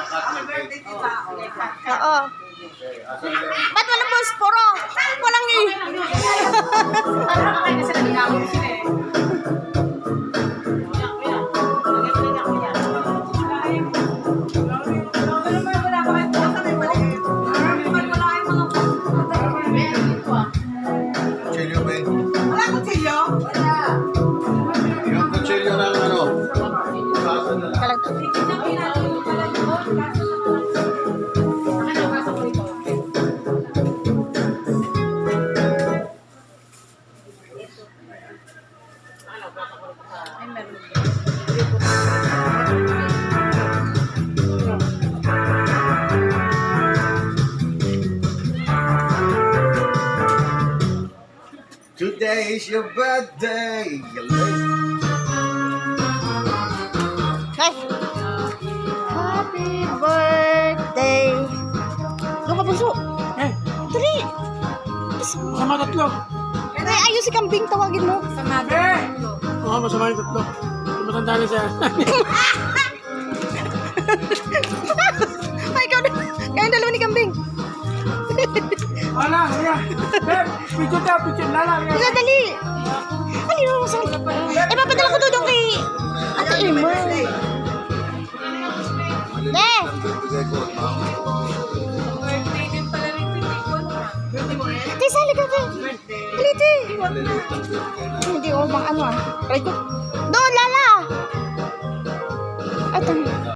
Oo. Ba't walang posporo? Walang Kutsilyo ba yun? Wala kutsilyo? Wala. Yung kutsilyo ng ano? Kaso na lang. Today is your birthday. Ay! Happy birthday! Doon ka puso! Eh, Dali! masama tatlo. Ay, ayun si Kambing, tawagin mo. Oo, masama yung tatlo. Matanda na siya. Ay, kayong dalawa ni Kambing. Wala, kuya. Beb, picture ka, picture. Lala, kuya. Wala, dali! Ay, yun, masal. Eh, papadala ko doon kay Ate Emma. Ne! Ate, sali ka ba? Haliti! Hindi ko bang ano ah. Right ko. Doon, Lala! Ito.